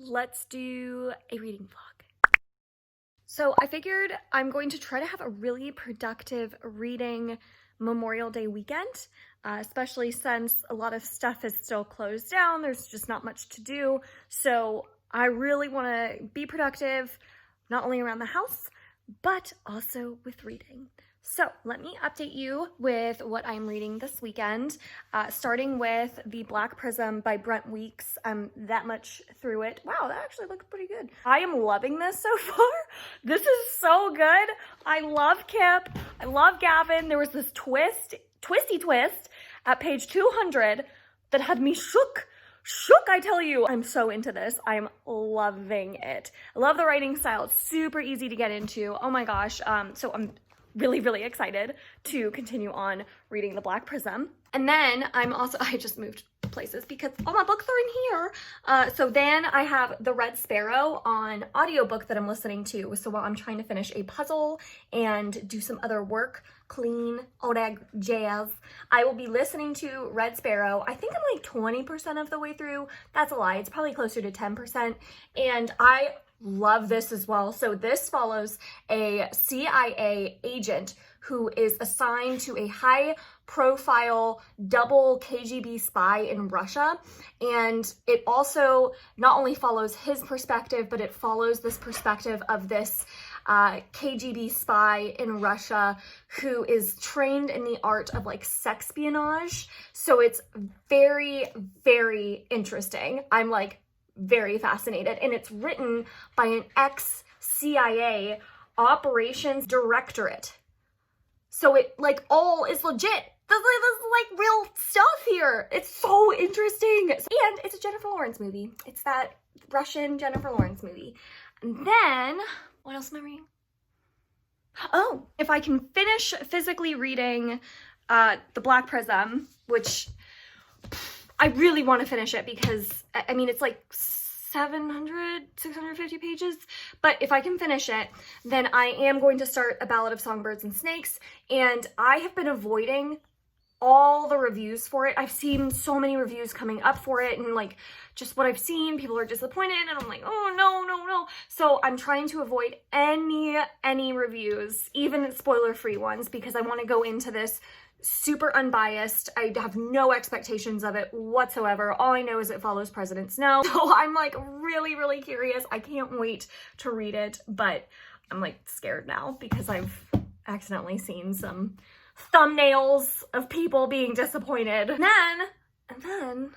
let's do a reading vlog. So I figured I'm going to try to have a really productive reading Memorial Day weekend, especially since a lot of stuff is still closed down. There's just not much to do. So I really want to be productive, not only around the house, but also with reading. So let me update you with what I'm reading this weekend, starting with The Black Prism by Brent Weeks. I'm that much through it. Wow, that actually looks pretty good. I am loving this so far. This is so good. I love Kip. I love Gavin. There was this twisty twist at page 200 that had me shook, I tell you. I'm so into this. I'm loving it. I love the writing style. It's super easy to get into. Oh my gosh. So I'm really excited to continue on reading The Black Prism. And then I just moved places because all my books are in here. So then I have The Red Sparrow on audiobook that I'm listening to. So while I'm trying to finish a puzzle and do some other work, clean, all that jazz, I will be listening to Red Sparrow. I think I'm like 20% of the way through. That's a lie. It's probably closer to 10%. And I love this as well. So this follows a CIA agent who is assigned to a high-profile double KGB spy in Russia. And it also not only follows his perspective, but it follows this perspective of this KGB spy in Russia who is trained in the art of like sexpionage. So it's very interesting. I'm like very fascinated, and it's written by an ex-CIA operations directorate. So it like all is legit. This is like real stuff here. It's so interesting. And it's a Jennifer Lawrence movie. It's that Russian Jennifer Lawrence movie. And then, what else am I reading? Oh, if I can finish physically reading The Black Prism, which I really want to finish it because, I mean, it's like 650 pages, but if I can finish it, then I am going to start A Ballad of Songbirds and Snakes, and I have been avoiding all the reviews for it. I've seen so many reviews coming up for it, and like, just what I've seen, people are disappointed, and I'm like, oh, no. So I'm trying to avoid any reviews, even spoiler-free ones, because I want to go into this super unbiased. I have no expectations of it whatsoever. All I know is it follows President Snow. So I'm like really curious. I can't wait to read it, but I'm like scared now because I've accidentally seen some thumbnails of people being disappointed. And then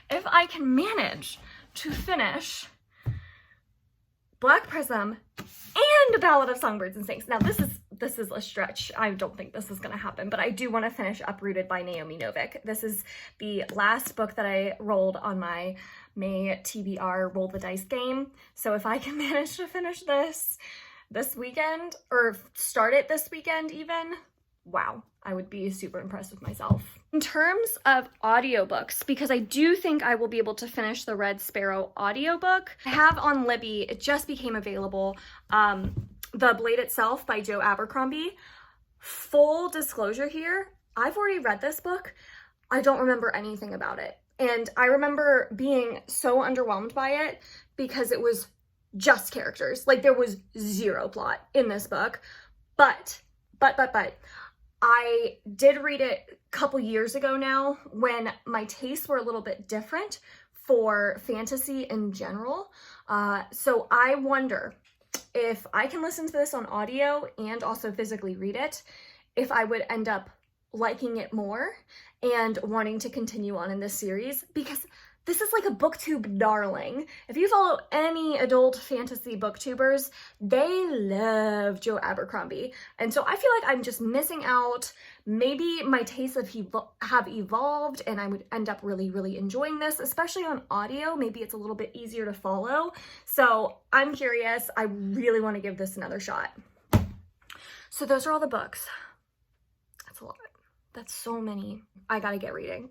if I can manage to finish Black Prism and A Ballad of Songbirds and Snakes. Now this is a stretch. I don't think this is gonna happen, but I do want to finish Uprooted by Naomi Novik. This is the last book that I rolled on my May TBR Roll the Dice game. So if I can manage to finish this weekend, or start it this weekend even, wow, I would be super impressed with myself. In terms of audiobooks, because I do think I will be able to finish the Red Sparrow audiobook, I have on Libby, it just became available, The Blade Itself by Joe Abercrombie. Full disclosure here, I've already read this book. I don't remember anything about it. And I remember being so underwhelmed by it because it was just characters. Like there was zero plot in this book. But I did read it a couple years ago now when my tastes were a little bit different for fantasy in general. So I wonder if I can listen to this on audio and also physically read it, if I would end up liking it more and wanting to continue on in this series, because this is like a booktube darling. If you follow any adult fantasy booktubers, they love Joe Abercrombie. And so I feel like I'm just missing out. Maybe my tastes have evolved and I would end up really enjoying this, especially on audio. Maybe it's a little bit easier to follow. So I'm curious. I really want to give this another shot. So those are all the books. That's a lot. That's so many. I gotta get reading.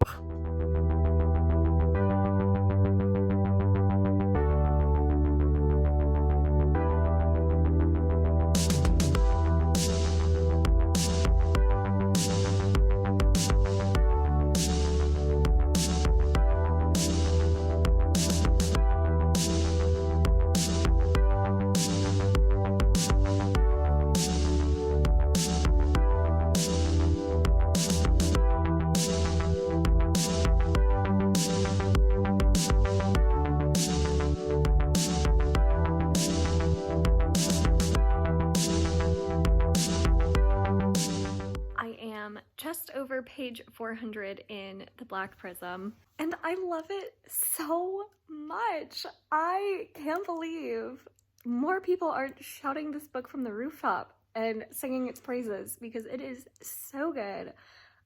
over page 400 in The Black Prism, and I love it so much. I can't believe more people aren't shouting this book from the rooftop and singing its praises because it is so good.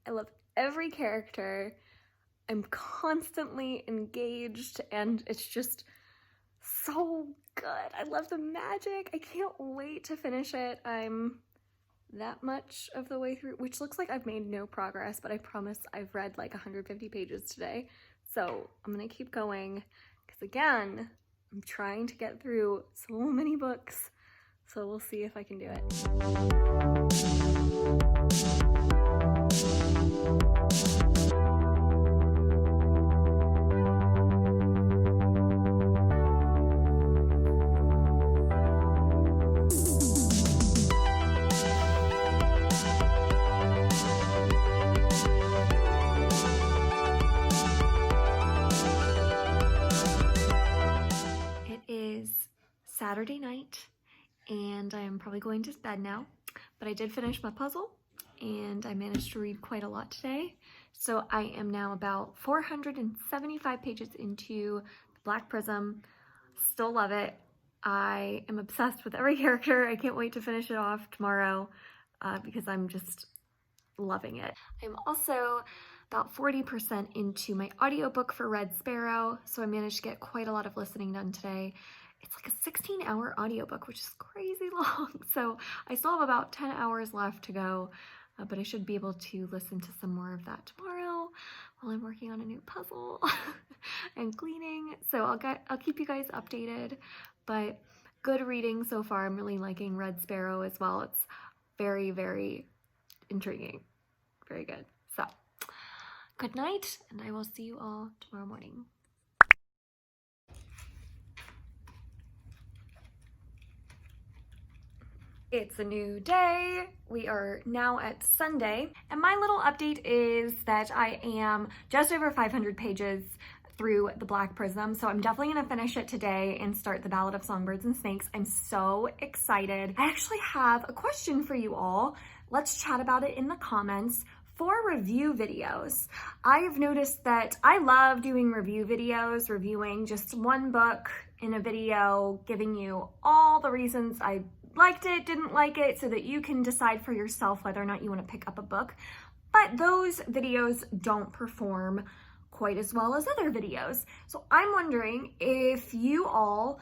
I love every character. I'm constantly engaged and it's just so good. I love the magic. I can't wait to finish it. I'm that much of the way through, which looks like I've made no progress, but I promise I've read like 150 pages today. So I'm gonna keep going because again, I'm trying to get through so many books. So we'll see if I can do it. Saturday night and I am probably going to bed now, but I did finish my puzzle and I managed to read quite a lot today. So I am now about 475 pages into The Black Prism. Still love it. I am obsessed with every character. I can't wait to finish it off tomorrow because I'm just loving it. I'm also about 40% into my audiobook for Red Sparrow, so I managed to get quite a lot of listening done today. It's like a 16-hour audiobook, which is crazy long. So I still have about 10 hours left to go, but I should be able to listen to some more of that tomorrow while I'm working on a new puzzle and cleaning. So I'll keep you guys updated, but good reading so far. I'm really liking Red Sparrow as well. It's very, very intriguing. Very good. So good night, and I will see you all tomorrow morning. It's a new day. We are now at Sunday, and my little update is that I am just over 500 pages through The Black Prism, so I'm definitely gonna finish it today and start The Ballad of Songbirds and Snakes. I'm so excited. I actually have a question for you all. Let's chat about it in the comments. For review videos, I've noticed that I love doing review videos, reviewing just one book in a video, giving you all the reasons I liked it, didn't like it, so that you can decide for yourself whether or not you want to pick up a book. But those videos don't perform quite as well as other videos. So I'm wondering if you all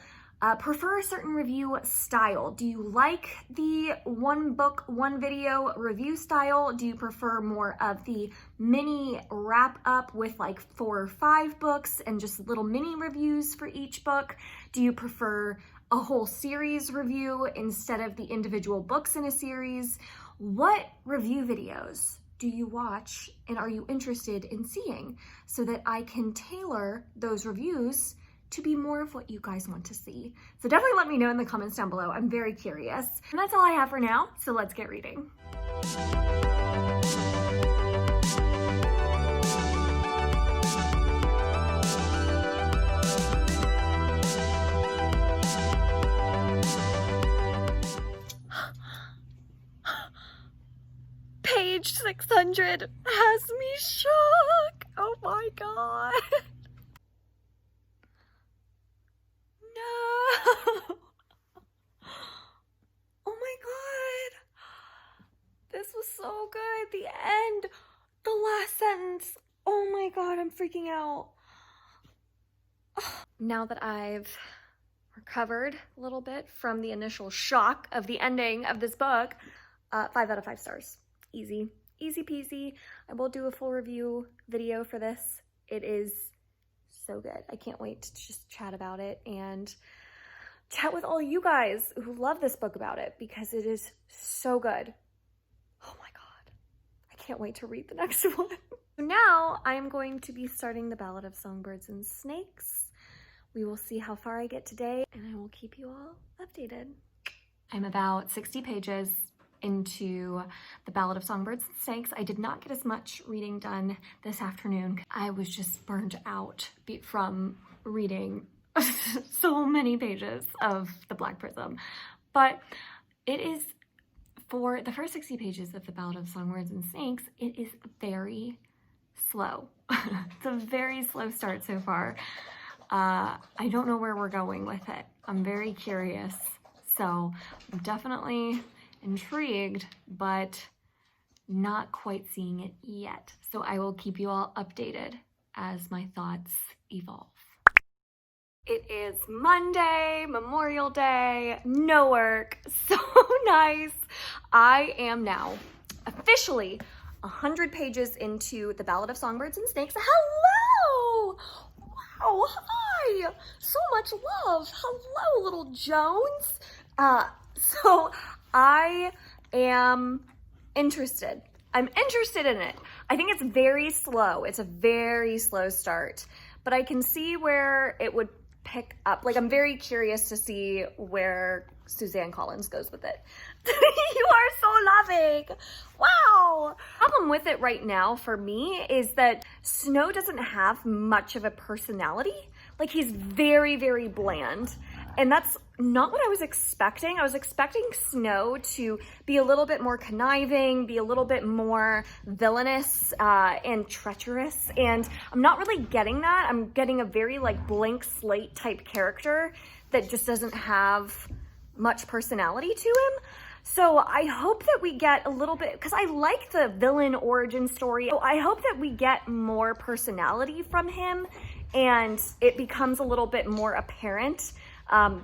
prefer a certain review style. Do you like the one book, one video review style? Do you prefer more of the mini wrap up with like 4 or 5 books and just little mini reviews for each book? Do you prefer a whole series review instead of the individual books in a series? What review videos do you watch and are you interested in seeing so that I can tailor those reviews to be more of what you guys want to see? So definitely let me know in the comments down below. I'm very curious. And that's all I have for now, so let's get reading. Page 600 has me shook. Oh my god. No. Oh my god. This was so good. The end. The last sentence. Oh my god, I'm freaking out. Now that I've recovered a little bit from the initial shock of the ending of this book, 5 out of 5 stars. Easy, easy peasy. I will do a full review video for this. It is so good. I can't wait to just chat about it and chat with all you guys who love this book about it because it is so good. Oh my god. I can't wait to read the next one. Now I'm going to be starting The Ballad of Songbirds and Snakes. We will see how far I get today and I will keep you all updated. I'm about 60 pages into The Ballad of Songbirds and Snakes. I did not get as much reading done this afternoon. I was just burned out from reading so many pages of The Black Prism. But it is for the first 60 pages of The Ballad of Songbirds and Snakes, it is very slow. It's a very slow start so far. I don't know where we're going with it. I'm very curious. So I'm definitely intrigued, but not quite seeing it yet. So I will keep you all updated as my thoughts evolve. It is Monday, Memorial Day, no work, so nice. I am now officially 100 pages into The Ballad of Songbirds and Snakes. Hello! Wow, hi! So much love. Hello, little Jones. So I am interested. I'm interested in it. I think it's very slow. It's a very slow start, but I can see where it would pick up. Like, I'm very curious to see where Suzanne Collins goes with it. You are so loving. Wow. The problem with it right now for me is that Snow doesn't have much of a personality. Like, he's very, very bland. And that's not what I was expecting. I was expecting Snow to be a little bit more conniving, be a little bit more villainous and treacherous. And I'm not really getting that. I'm getting a very like blank slate type character that just doesn't have much personality to him. So I hope that we get a little bit, because I like the villain origin story. So I hope that we get more personality from him and it becomes a little bit more apparent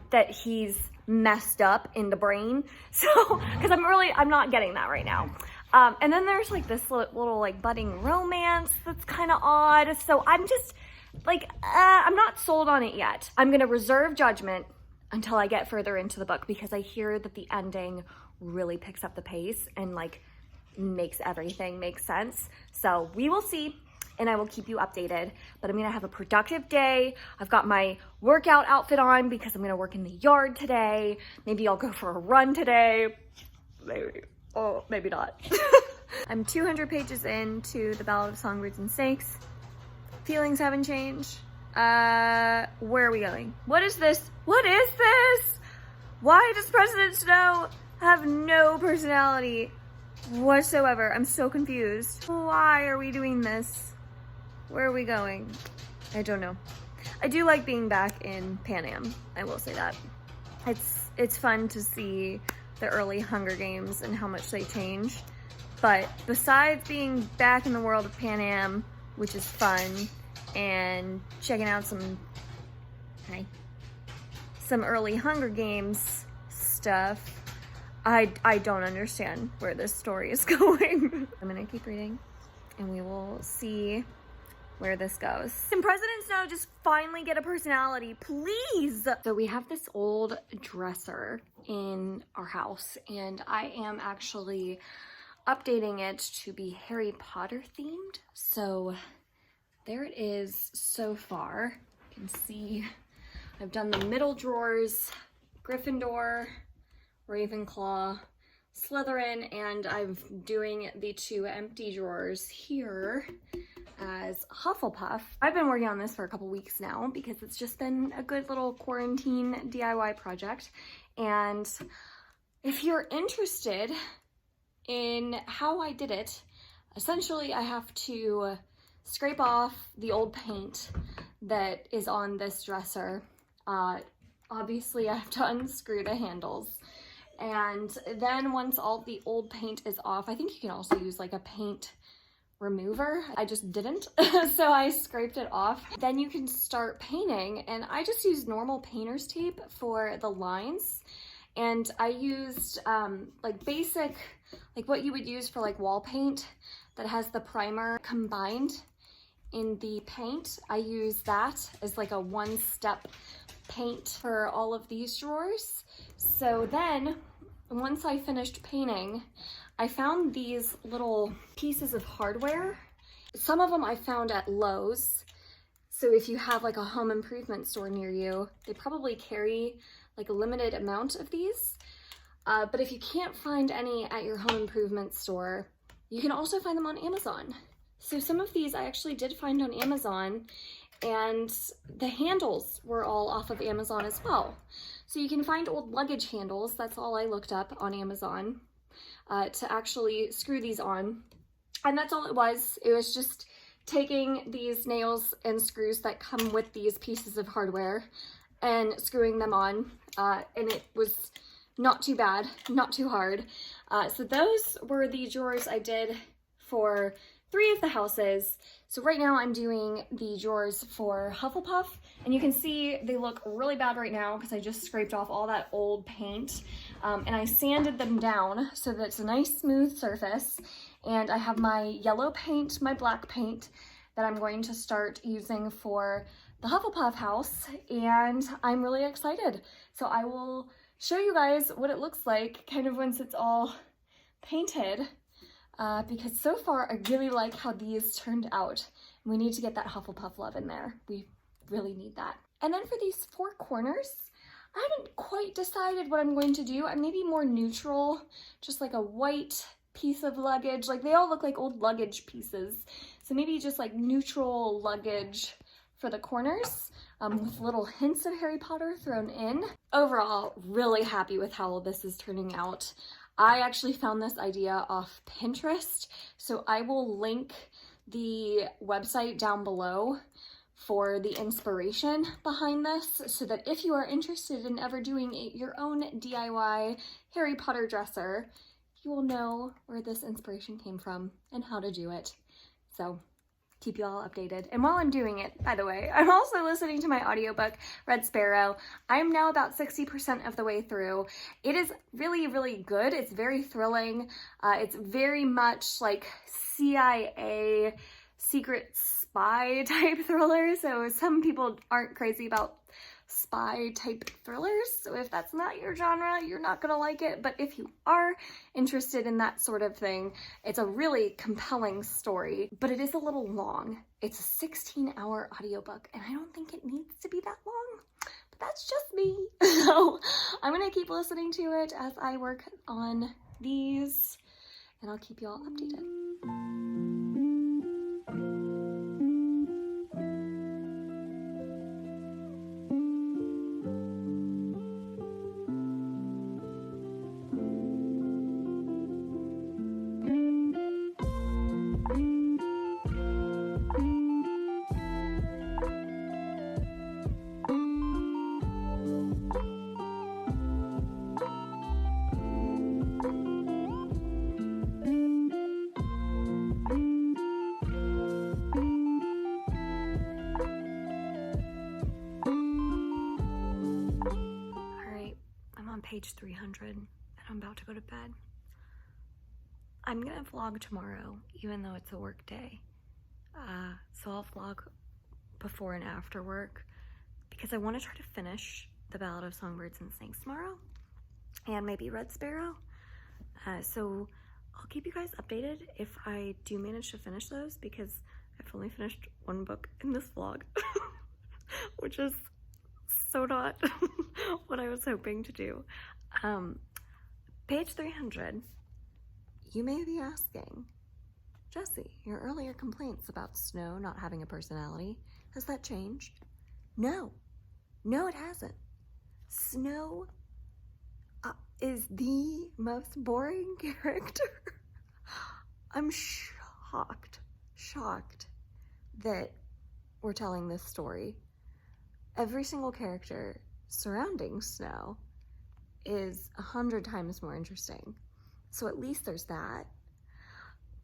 that he's messed up in the brain. So, because I'm not getting that right now. And then there's like this little like budding romance that's kind of odd. So I'm just like, I'm not sold on it yet. I'm gonna reserve judgment until I get further into the book, because I hear that the ending really picks up the pace and like makes everything make sense. So we will see. And I will keep you updated, but I'm gonna have a productive day. I've got my workout outfit on because I'm gonna work in the yard today. Maybe I'll go for a run today. Maybe, oh, maybe not. I'm 200 pages into The Ballad of Songbirds and Snakes. Feelings haven't changed. Where are we going? What is this? What is this? Why does President Snow have no personality whatsoever? I'm so confused. Why are we doing this? Where are we going? I don't know. I do like being back in Pan Am. I will say that. It's fun to see the early Hunger Games and how much they changed. But besides being back in the world of Pan Am, which is fun, and checking out some early Hunger Games stuff, I don't understand where this story is going. I'm gonna keep reading and we will see where this goes. Can President Snow just finally get a personality, please? So we have this old dresser in our house and I am actually updating it to be Harry Potter themed. So there it is so far. You can see I've done the middle drawers, Gryffindor, Ravenclaw, Slytherin, and I'm doing the two empty drawers here as Hufflepuff. I've been working on this for a couple weeks now because it's just been a good little quarantine DIY project. And if you're interested in how I did it, essentially I have to scrape off the old paint that is on this dresser. Obviously I have to unscrew the handles. And then once all the old paint is off, I think you can also use like a paint remover. I just didn't, so I scraped it off. Then you can start painting, and I just used normal painter's tape for the lines. And I used like basic, like what you would use for like wall paint that has the primer combined in the paint. I use that as like a one-step paint for all of these drawers. So then once I finished painting, I found these little pieces of hardware. Some of them I found at Lowe's. So if you have like a home improvement store near you, they probably carry like a limited amount of these. But if you can't find any at your home improvement store, you can also find them on Amazon. So some of these I actually did find on Amazon, and the handles were all off of Amazon as well. So you can find old luggage handles. That's all I looked up on Amazon. to actually screw these on. And that's all it was. It was just taking these nails and screws that come with these pieces of hardware and screwing them on. And it was not too bad, not too hard. So those were the drawers I did for 3 of the houses. So right now I'm doing the drawers for Hufflepuff, and you can see they look really bad right now because I just scraped off all that old paint, and I sanded them down so that it's a nice smooth surface. And I have my yellow paint, my black paint that I'm going to start using for the Hufflepuff house, and I'm really excited. So I will show you guys what it looks like kind of once it's all painted, because so far I really like how these turned out. We need to get that Hufflepuff love in there. We really need that. And then for these 4 corners, I haven't quite decided what I'm going to do. I'm maybe more neutral, just like a white piece of luggage. Like they all look like old luggage pieces. So maybe just like neutral luggage for the corners, with little hints of Harry Potter thrown in. Overall, really happy with how this is turning out. I actually found this idea off Pinterest, so I will link the website down below for the inspiration behind this, so that if you are interested in ever doing your own DIY Harry Potter dresser, you will know where this inspiration came from and how to do it. So keep you all updated. And while I'm doing it, by the way, I'm also listening to my audiobook, Red Sparrow. I'm now about 60% of the way through. It is really, really good. It's very thrilling. It's very much like CIA secret spy type thriller. So some people aren't crazy about spy type thrillers, so if that's not your genre, you're not gonna like it. But if you are interested in that sort of thing, it's a really compelling story, but it is a little long. It's a 16-hour audiobook, and I don't think it needs to be that long, but that's just me. So I'm gonna keep listening to it as I work on these, and I'll keep you all updated. Page 300, and I'm about to go to bed. I'm gonna vlog tomorrow, even though it's a work day. So I'll vlog before and after work, because I want to try to finish The Ballad of Songbirds and Snakes tomorrow, and maybe Red Sparrow. So I'll keep you guys updated if I do manage to finish those, because I've only finished 1 book in this vlog, which is so not what I was hoping to do. Page 300, you may be asking, Jessie, your earlier complaints about Snow not having a personality, has that changed? No, it hasn't. Snow is the most boring character. I'm shocked that we're telling this story. Every single character surrounding Snow is 100 times more interesting. So at least there's that.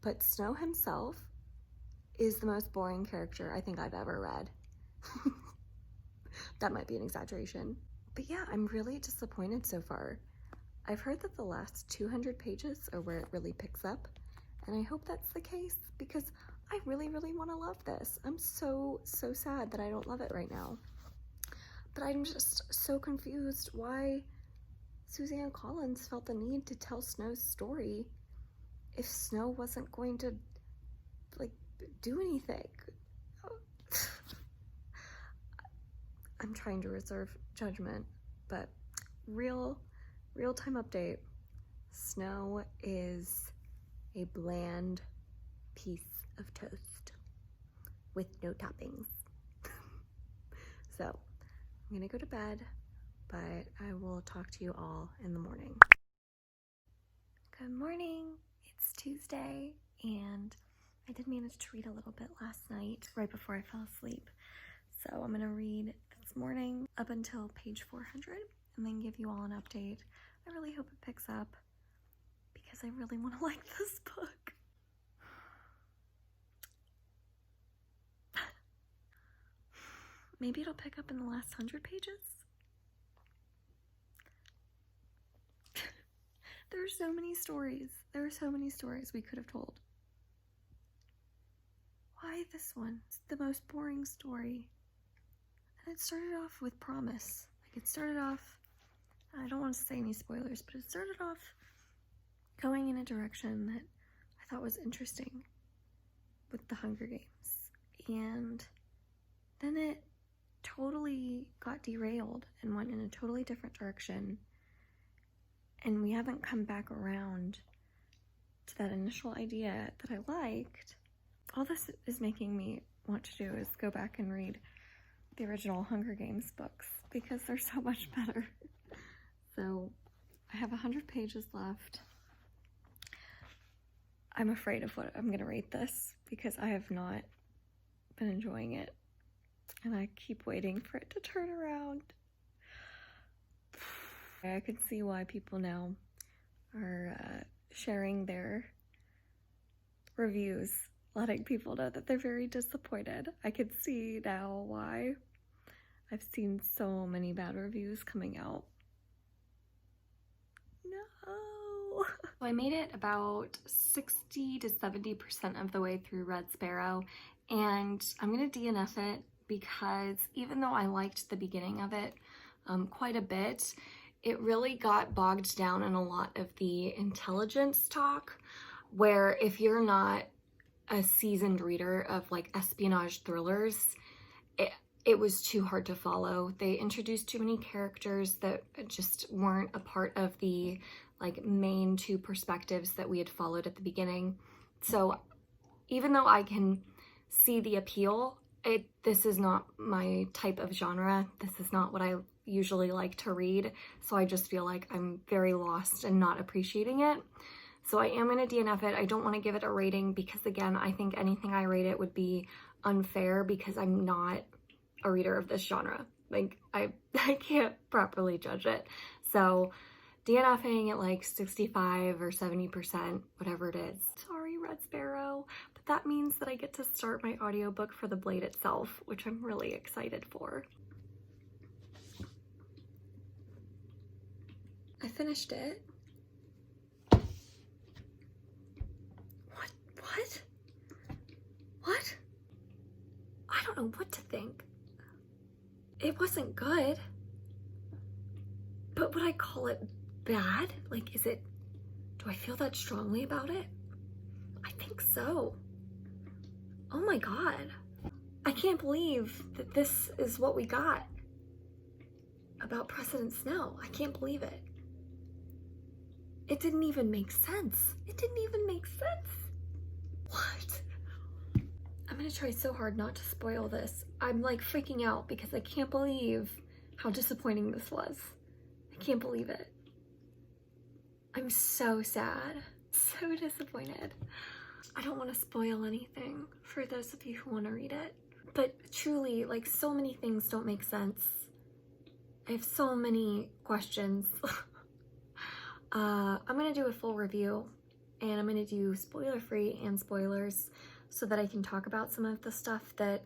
But Snow himself is the most boring character I think I've ever read. That might be an exaggeration. But yeah, I'm really disappointed so far. I've heard that the last 200 pages are where it really picks up, and I hope that's the case, because I really, really want to love this. I'm so sad that I don't love it right now. But I'm just so confused why Suzanne Collins felt the need to tell Snow's story if Snow wasn't going to, like, do anything. I'm trying to reserve judgment, but real-time update. Snow is a bland piece of toast with no toppings. So I'm gonna go to bed, but I will talk to you all in the morning. Good morning. It's Tuesday, and I did manage to read a little bit last night right before I fell asleep. So I'm gonna read this morning up until page 400 and then give you all an update. I really hope it picks up because I really want to like this book. Maybe it'll pick up in the last 100 pages. There are so many stories. There are so many stories we could have told. Why this one? It's the most boring story. And it started off with promise. Like, it started off, I don't want to say any spoilers, but it started off going in a direction that I thought was interesting with the Hunger Games. And then it totally got derailed and went in a totally different direction. And we haven't come back around to that initial idea that I liked. All this is making me want to do is go back and read the original Hunger Games books because they're so much better. So I have 100 pages left. I'm afraid of what I'm going to rate this because I have not been enjoying it. And I keep waiting for it to turn around. I can see why people now are sharing their reviews, letting people know that they're very disappointed. I can see now why. I've seen so many bad reviews coming out. No! I made it about 60 to 70% of the way through Red Sparrow, and I'm gonna DNF it because even though I liked the beginning of it quite a bit, it really got bogged down in a lot of the intelligence talk, where if you're not a seasoned reader of like espionage thrillers, it was too hard to follow. They introduced too many characters that just weren't a part of the like main two perspectives that we had followed at the beginning. So even though I can see the appeal, this is not my type of genre. This is not what I usually like to read. So I just feel like I'm very lost and not appreciating it. So I am going to DNF it. I don't want to give it a rating because, again, I think anything I rate it would be unfair because I'm not a reader of this genre. Like, I can't properly judge it. So DNFing at like 65 or 70%, whatever it is. Sorry, Red Sparrow, but that means that I get to start my audiobook for The Blade itself, which I'm really excited for. I finished it. What? I don't know what to think. It wasn't good. But would I call it bad? Like, do I feel that strongly about it? I think so. Oh my God. I can't believe that this is what we got about President Snow. I can't believe it. It didn't even make sense. It didn't even make sense. What? I'm gonna try so hard not to spoil this. I'm like freaking out because I can't believe how disappointing this was. I can't believe it. I'm so sad, so disappointed. I don't want to spoil anything for those of you who want to read it, but truly, like, so many things don't make sense. I have so many questions. I'm gonna do a full review, and I'm gonna do spoiler-free and spoilers so that I can talk about some of the stuff that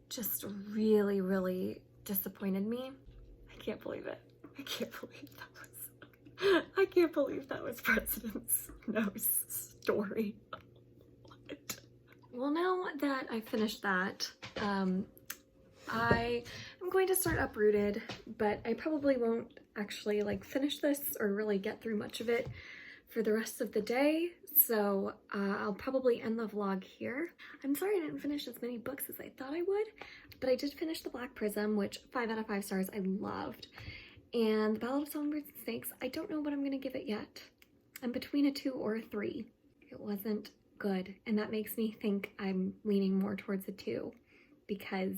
just really, really disappointed me. I can't believe it. I can't believe that was President Snow's story. What? Well, now that I finished that, I am going to start Uprooted, but I probably won't actually like finish this or really get through much of it for the rest of the day. So I'll probably end the vlog here. I'm sorry I didn't finish as many books as I thought I would, but I did finish The Black Prism, which 5 out of 5 stars I loved. And The Ballad of Songbirds and Snakes, I don't know what I'm gonna give it yet. I'm between a 2 or a 3. It wasn't good, and that makes me think I'm leaning more towards a 2 because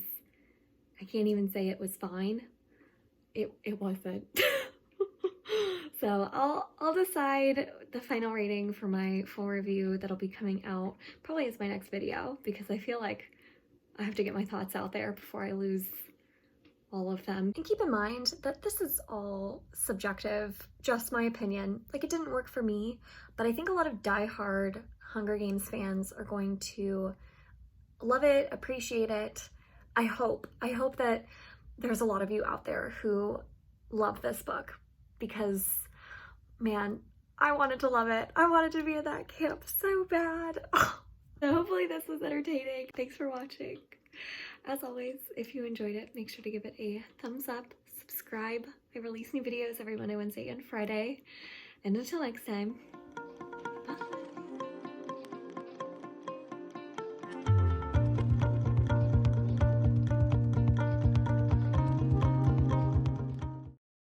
I can't even say it was fine. It wasn't. So I'll decide the final rating for my full review that'll be coming out probably as my next video, because I feel like I have to get my thoughts out there before I lose all of them. And keep in mind that this is all subjective, just my opinion. Like, it didn't work for me, but I think a lot of diehard Hunger Games fans are going to love it, appreciate it. I hope that there's a lot of you out there who love this book, because man, I wanted to love it. I wanted to be in that camp so bad. So hopefully this was entertaining. Thanks for watching. As always, if you enjoyed it, make sure to give it a thumbs up, subscribe. I release new videos every Monday, Wednesday, and Friday. And until next time,